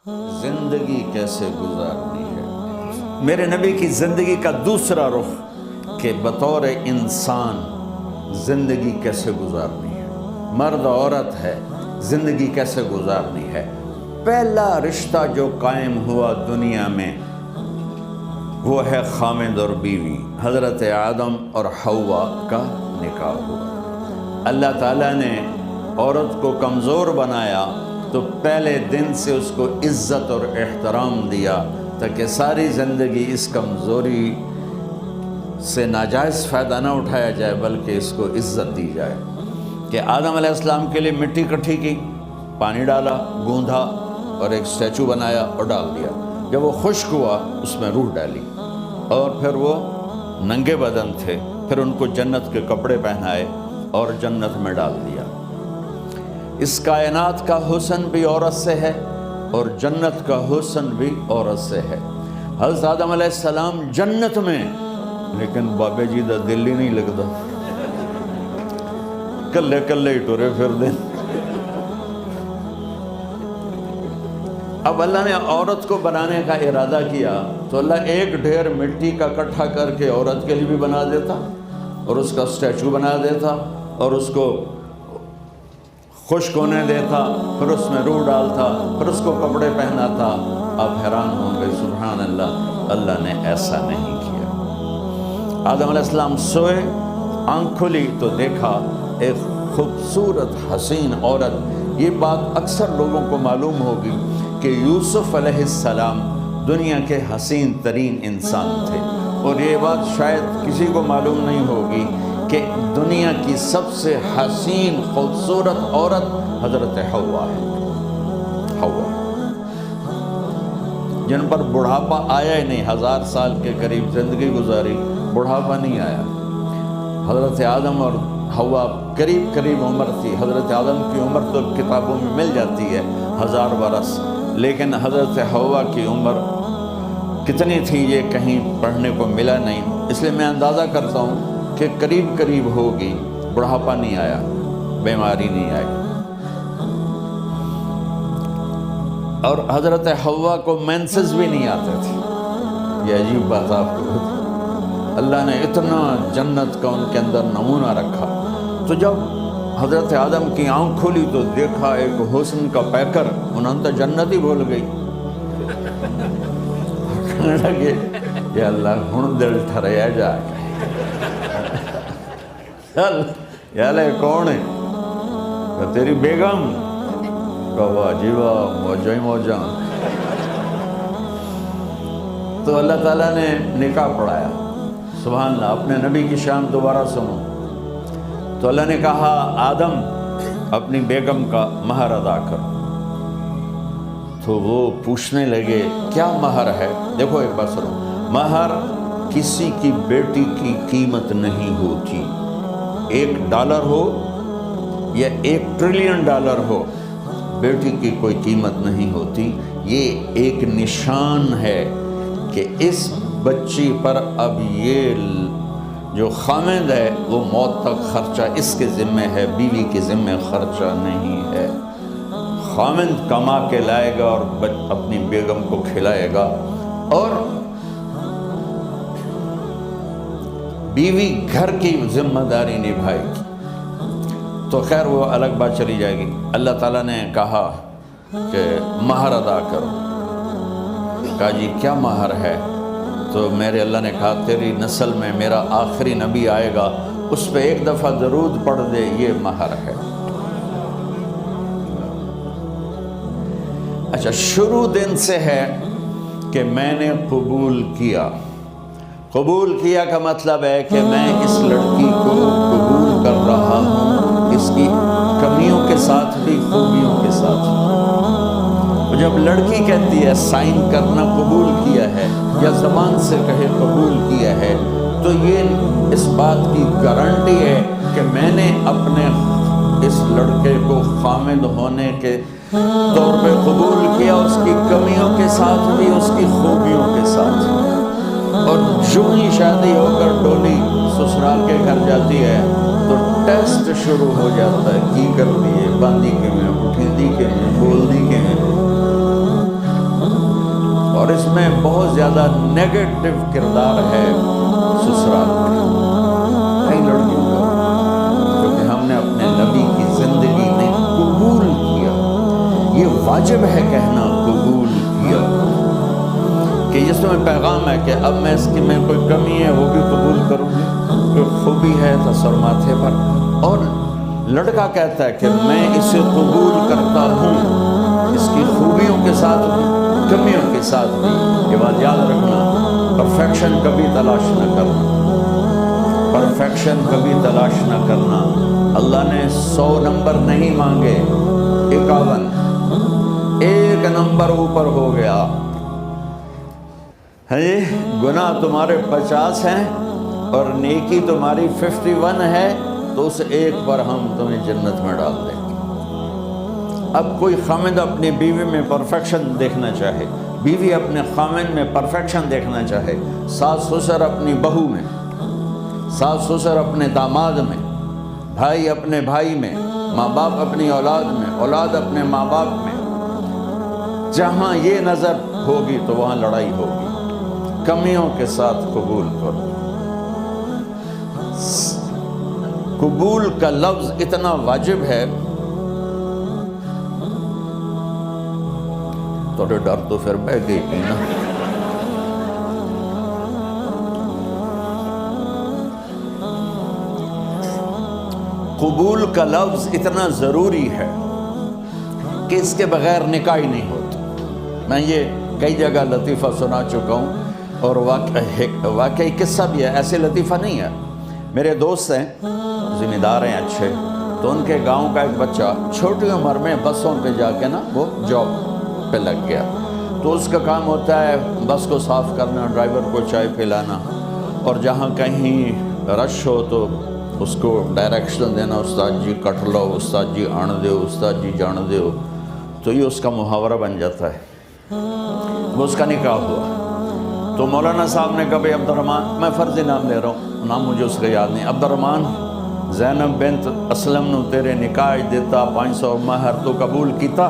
زندگی کیسے گزارنی ہے۔ میرے نبی کی زندگی کا دوسرا رخ کہ بطور انسان زندگی کیسے گزارنی ہے، مرد عورت ہے زندگی کیسے گزارنی ہے۔ پہلا رشتہ جو قائم ہوا دنیا میں وہ ہے خامد اور بیوی، حضرت آدم اور حوا کا نکاح ہوا۔ اللہ تعالیٰ نے عورت کو کمزور بنایا تو پہلے دن سے اس کو عزت اور احترام دیا تاکہ ساری زندگی اس کمزوری سے ناجائز فائدہ نہ اٹھایا جائے بلکہ اس کو عزت دی جائے۔ کہ آدم علیہ السلام کے لیے مٹی اکٹھی کی، پانی ڈالا، گوندھا اور ایک اسٹیچو بنایا اور ڈال دیا۔ جب وہ خشک ہوا اس میں روح ڈالی اور پھر وہ ننگے بدن تھے، پھر ان کو جنت کے کپڑے پہنائے اور جنت میں ڈال دیا۔ اس کائنات کا حسن بھی عورت سے ہے اور جنت کا حسن بھی عورت سے ہے۔ حضرت آدم علیہ السلام جنت میں، لیکن بابے جی دا دل ہی نہیں لگتا، کلے کلے ہی ٹورے پھر دیں۔ اب اللہ نے عورت کو بنانے کا ارادہ کیا تو اللہ ایک ڈھیر مٹی کا اکٹھا کر کے عورت کے لیے بھی بنا دیتا اور اس کا اسٹیچو بنا دیتا اور اس کو خشک ہونے دیتا، پھر اس میں روح ڈالتا، پھر اس کو کپڑے پہناتا۔ آپ حیران ہوں گے، سبحان اللہ، اللہ نے ایسا نہیں کیا۔ آدم علیہ السلام سوئے، آنکھ کھلی تو دیکھا ایک خوبصورت حسین عورت۔ یہ بات اکثر لوگوں کو معلوم ہوگی کہ یوسف علیہ السلام دنیا کے حسین ترین انسان تھے، اور یہ بات شاید کسی کو معلوم نہیں ہوگی کہ دنیا کی سب سے حسین خوبصورت عورت حضرت حوا ہے۔ حوا جن پر بڑھاپا آیا ہی نہیں، 1000 سال کے قریب زندگی گزاری، بڑھاپا نہیں آیا۔ حضرت آدم اور حوا قریب قریب عمر تھی۔ حضرت آدم کی عمر تو کتابوں میں مل جاتی ہے 1000 برس، لیکن حضرت حوا کی عمر کتنی تھی یہ کہیں پڑھنے کو ملا نہیں، اس لیے میں اندازہ کرتا ہوں کہ قریب قریب ہوگی۔ بڑھاپا نہیں آیا، بیماری نہیں آئی۔ اور حضرت حوا کو مینسز بھی نہیں آتے تھے۔ یہ عجیب بات آپ کو، اللہ نے اتنا جنت کا ان کے اندر نمونہ رکھا۔ تو جب حضرت آدم کی آنکھ کھلی تو دیکھا ایک حسن کا پیکر، انہوں نے جنت ہی بھول گئی۔ کہنے لگے یا اللہ ہن دل ٹھریا جا کے، یا اللہ کون ہے؟ کہ تیری بیگم۔ کہا جی واہ، موجہ ہی موجہ۔ تو اللہ تعالیٰ نے نکاح پڑھایا۔ سبحان اللہ، اپنے نبی کی شان دوبارہ سنو۔ تو اللہ نے کہا آدم اپنی بیگم کا مہر ادا کر۔ تو وہ پوچھنے لگے کیا مہر ہے؟ دیکھو ایک بات سنو، مہر کسی کی بیٹی کی قیمت نہیں ہوتی۔ $1 ہو یا $1 ٹریلین ہو، بیٹی کی کوئی قیمت نہیں ہوتی۔ یہ ایک نشان ہے کہ اس بچی پر اب یہ جو خامد ہے وہ موت تک خرچہ اس کے ذمہ ہے، بیوی کے ذمہ خرچہ نہیں ہے۔ خامد کما کے لائے گا اور اپنی بیگم کو کھلائے گا، اور بیوی گھر کی ذمہ داری نبھائے گی۔ تو خیر وہ الگ بات چلی جائے گی۔ اللہ تعالیٰ نے کہا کہ مہر ادا کرو۔ کہا جی کیا مہر ہے؟ تو میرے اللہ نے کہا تیری نسل میں میرا آخری نبی آئے گا، اس پہ ایک دفعہ درود پڑھ دے، یہ مہر ہے۔ اچھا، شروع دن سے ہے کہ میں نے قبول کیا۔ قبول کیا کا مطلب ہے کہ میں اس لڑکی کو قبول کر رہا ہوں، اس کی کمیوں کے ساتھ بھی خوبیوں کے ساتھ۔ جب لڑکی کہتی ہے سائن کرنا قبول کیا ہے، یا زبان سے کہے قبول کیا ہے، تو یہ اس بات کی گارنٹی ہے کہ میں نے اپنے اس لڑکے کو خامد ہونے کے طور پہ قبول کیا، اس کی کمیوں کے ساتھ بھی، اس کی خوبیوں کے ساتھ۔ اور جو ہی شادی ہو کر ڈولی سسرال کے گھر جاتی ہے تو ٹیسٹ شروع ہو جاتا ہے، کی کر دیے، باندھی کے میں، اٹھیندی کے میں، بول دی کے میں۔ اور اس میں بہت زیادہ نیگیٹو کردار ہے سسرال میں کئی لڑکیوں کا، کیونکہ ہم نے اپنے نبی کی زندگی میں قبول کیا. یہ واجب ہے کہنا قبول کیا، کہ جس میں پیغام ہے کہ اب میں اس کی میں کوئی کمی ہے وہ بھی قبول کروں گی، کوئی خوبی ہے تو سر ماتھے پر. اور لڑکا کہتا ہے کہ میں اسے قبول کرتا ہوں، اس کی خوبیوں کے ساتھ بھی کمیوں کے ساتھ بھی. یہ بات یاد رکھنا، پرفیکشن کبھی تلاش نہ کرنا، پرفیکشن کبھی تلاش نہ کرنا. اللہ نے 100 نمبر نہیں مانگے، 51، ایک نمبر اوپر ہو گیا. گناہ تمہارے 50 ہیں اور نیکی تمہاری 51 ہے، تو اس ایک پر ہم تمہیں جنت میں ڈال دیں گے. اب کوئی خامد اپنی بیوی میں پرفیکشن دیکھنا چاہے، بیوی اپنے خامد میں پرفیکشن دیکھنا چاہے، ساس سسر اپنی بہو میں، ساس سسر اپنے داماد میں، بھائی اپنے بھائی میں، ماں باپ اپنی اولاد میں، اولاد اپنے ماں باپ میں، جہاں یہ نظر ہوگی تو وہاں لڑائی ہوگی. کمیوں کے ساتھ قبول کرو. قبول کا لفظ اتنا واجب ہے، تو ڈر تو پھر بہ گئی تھی نا. قبول کا لفظ اتنا ضروری ہے کہ اس کے بغیر نکاح ہی نہیں ہوتا. میں یہ کئی جگہ لطیفہ سنا چکا ہوں، اور واقعی قصہ بھی ہے، ایسے لطیفہ نہیں ہے. میرے دوست ہیں، ذمہ دار ہیں اچھے، تو ان کے گاؤں کا ایک بچہ چھوٹی عمر میں بسوں پہ جا کے نا وہ جاب پہ لگ گیا. تو اس کا کام ہوتا ہے بس کو صاف کرنا، ڈرائیور کو چائے پلانا، اور جہاں کہیں رش ہو تو اس کو ڈائریکشن دینا، استاد جی کٹ لو، استاد جی آن دیو، استاد جی جان دیو. تو یہ اس کا محاورہ بن جاتا ہے. وہ اس کا نکاح ہوا تو مولانا صاحب نے کہا بھائی عبد الرحمن، میں فرضی نام لے رہا ہوں، نام مجھے اس کا یاد نہیں، عبد الرحمن زینب بنت اسلم نو تیرے نکاح دیتا 500 مہر تو قبول کیتا.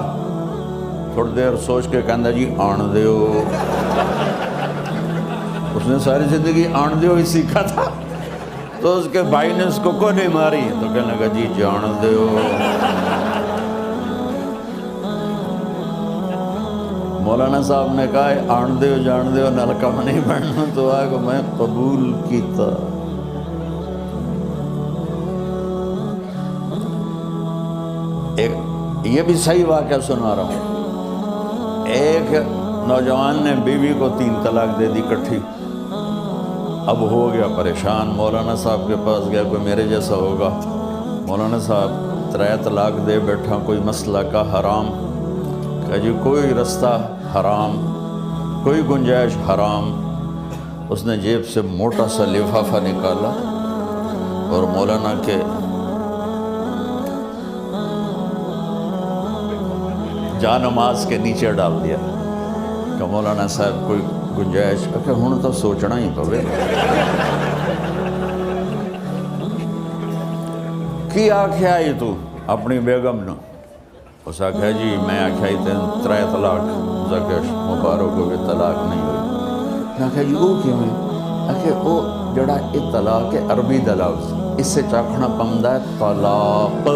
تھوڑی دیر سوچ کے کہندا جی آن دیو. اس نے ساری زندگی آن دیو ہی سیکھا تھا. تو اس کے بھائی نے اس کو کوئی نہیں ماری تو کہنے لگا جی جان دیو. مولانا صاحب نے کہا آن دیو جان دیو نال کم نہیں بننا. تو آگے میں قبول کیتا. یہ بھی صحیح واقعہ سنا رہا ہوں. ایک نوجوان نے بیوی کو 3 طلاق دے دی کٹھی. اب ہو گیا پریشان، مولانا صاحب کے پاس گیا، کوئی میرے جیسا ہوگا. مولانا صاحب 3 طلاق دے بیٹھا، کوئی مسئلہ کا حرام. کہا جی کوئی رستہ حرام، کوئی گنجائش حرام. اس نے جیب سے موٹا سا لفافہ نکالا اور مولانا کے جا نماز کے نیچے ڈال دیا کہ مولانا صاحب کوئی گنجائش. کہ ہوں تو سوچنا ہی پوے. کی آکھیا یہ تو اپنی بیگم نو؟ اس آکھیا جی میں آکھیا ہی تین 3 طلاق زکش مبارک ہو کے طلاق نہیں ہوئی. میں آکھیا جی وہ کیوں ہے؟ آکھیا وہ جڑا یہ طلاق ہے عربی دا لفظ، اس سے چاکھنا پمدا ہے طلاق.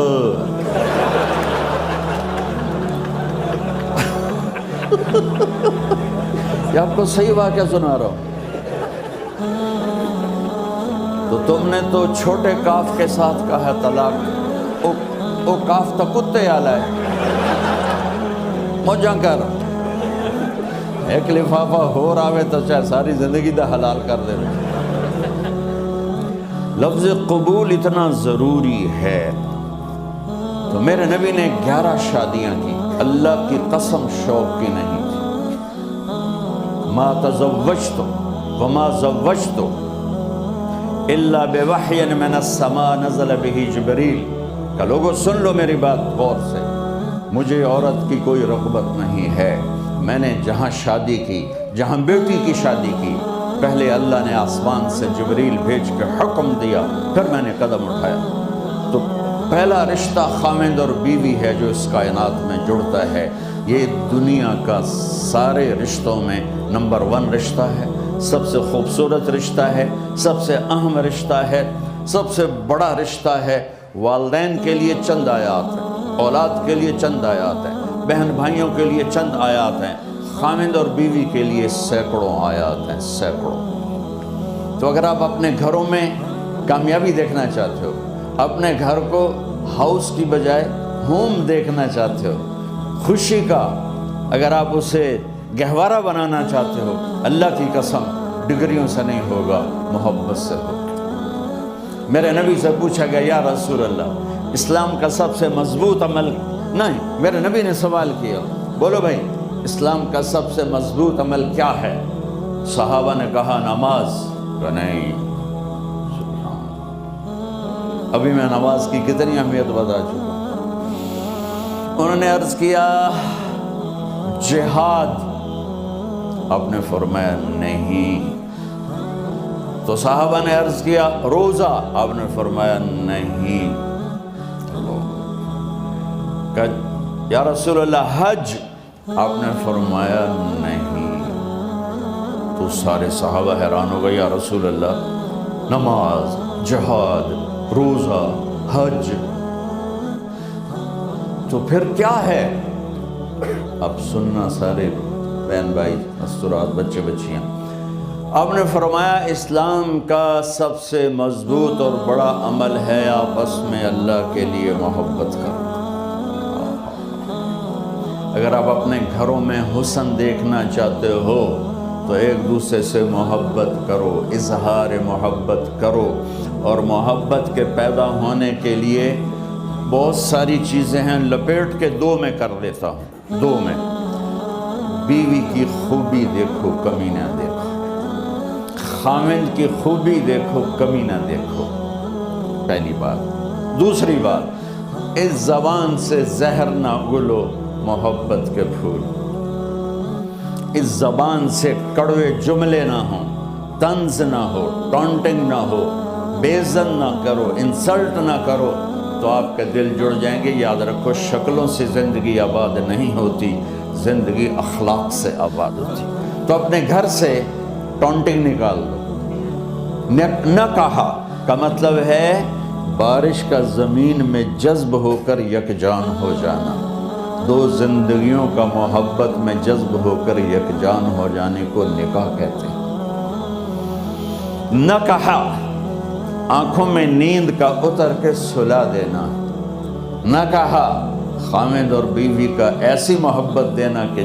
یہ آپ کو صحیح واقعہ سنا رہا ہوں. تو تم نے تو چھوٹے کاف کے ساتھ کہا ہے طلاق. او کاف تو کتے آلا ہے. موجاں کر ایک لفافہ ہو راوے تو چاہے ساری زندگی دا حلال کر دے. لفظ قبول اتنا ضروری ہے. تو میرے نبی نے 11 شادیاں کی، اللہ کی قسم شوق کی نہیں تھی. ما تزوجت وما زوجت الا بوحی من السماء نزل به جبریل. کہ لوگوں سن لو میری بات غور سے، مجھے عورت کی کوئی رغبت نہیں ہے. میں نے جہاں شادی کی، جہاں بیٹی کی شادی کی، پہلے اللہ نے آسمان سے جبریل بھیج کے حکم دیا، پھر میں نے قدم اٹھایا. تو پہلا رشتہ خامند اور بیوی ہے جو اس کائنات میں جڑتا ہے. یہ دنیا کا سارے رشتوں میں نمبر 1 رشتہ ہے، سب سے خوبصورت رشتہ ہے، سب سے اہم رشتہ ہے، سب سے بڑا رشتہ ہے۔ والدین کے لیے چند آیات ہیں، اولاد کے لیے چند آیات ہیں، بہن بھائیوں کے لیے چند آیات ہیں، خاوند اور بیوی کے لیے سینکڑوں آیات ہیں، سینکڑوں۔ تو اگر آپ اپنے گھروں میں کامیابی دیکھنا چاہتے ہو، اپنے گھر کو ہاؤس کی بجائے ہوم دیکھنا چاہتے ہو، خوشی کا اگر آپ اسے گہوارہ بنانا چاہتے ہو، اللہ کی قسم ڈگریوں سے نہیں ہوگا، محبت سے ہوگا۔ میرے نبی سے پوچھا گیا یا رسول اللہ اسلام کا سب سے مضبوط عمل، نہیں، میرے نبی نے سوال کیا، بولو بھائی اسلام کا سب سے مضبوط عمل کیا ہے؟ صحابہ نے کہا نماز، کہ نہیں، ابھی میں نماز کی کتنی اہمیت بتا چکا ہوں۔ انہوں نے عرض کیا جہاد، آپ نے فرمایا نہیں۔ تو صحابہ نے عرض کیا روزہ، آپ نے فرمایا نہیں۔ کہ یا رسول اللہ حج، آپ نے فرمایا نہیں۔ تو سارے صحابہ حیران ہو گئے، یا رسول اللہ نماز، جہاد، روزہ، حج، تو پھر کیا ہے؟ اب سننا سارے بہن بھائی، مستورات، بچے بچیاں، آپ نے فرمایا اسلام کا سب سے مضبوط اور بڑا عمل ہے آپس میں اللہ کے لیے محبت کرنا۔ اگر آپ اپنے گھروں میں حسن دیکھنا چاہتے ہو تو ایک دوسرے سے محبت کرو، اظہار محبت کرو، اور محبت کے پیدا ہونے کے لیے بہت ساری چیزیں ہیں، لپیٹ کے 2 میں کر دیتا ہوں، 2 میں۔ بیوی کی خوبی دیکھو، کمی نہ دیکھو، خاوند کی خوبی دیکھو، کمی نہ دیکھو، پہلی بات۔ دوسری بات، اس زبان سے زہر نہ اگلو محبت کے پھول، اس زبان سے کڑوے جملے نہ ہوں، طنز نہ ہو، ٹانٹنگ نہ ہو، بےعزت نہ کرو، انسلٹ نہ کرو، تو آپ کے دل جڑ جائیں گے۔ یاد رکھو شکلوں سے زندگی آباد نہیں ہوتی، زندگی اخلاق سے آباد ہوتی۔ تو اپنے گھر سے ٹانٹنگ نکال دو۔ نہ کہا کا مطلب ہے بارش کا زمین میں جذب ہو کر یکجان ہو جانا، 2 زندگیوں کا محبت میں جذب ہو کر یکجان ہو جانے کو نکاح کہتے ہیں۔ نہ کہا آنکھوں میں نیند کا اتر کے سلا دینا، نہ کہا خاوند اور بیوی کا ایسی محبت دینا کہ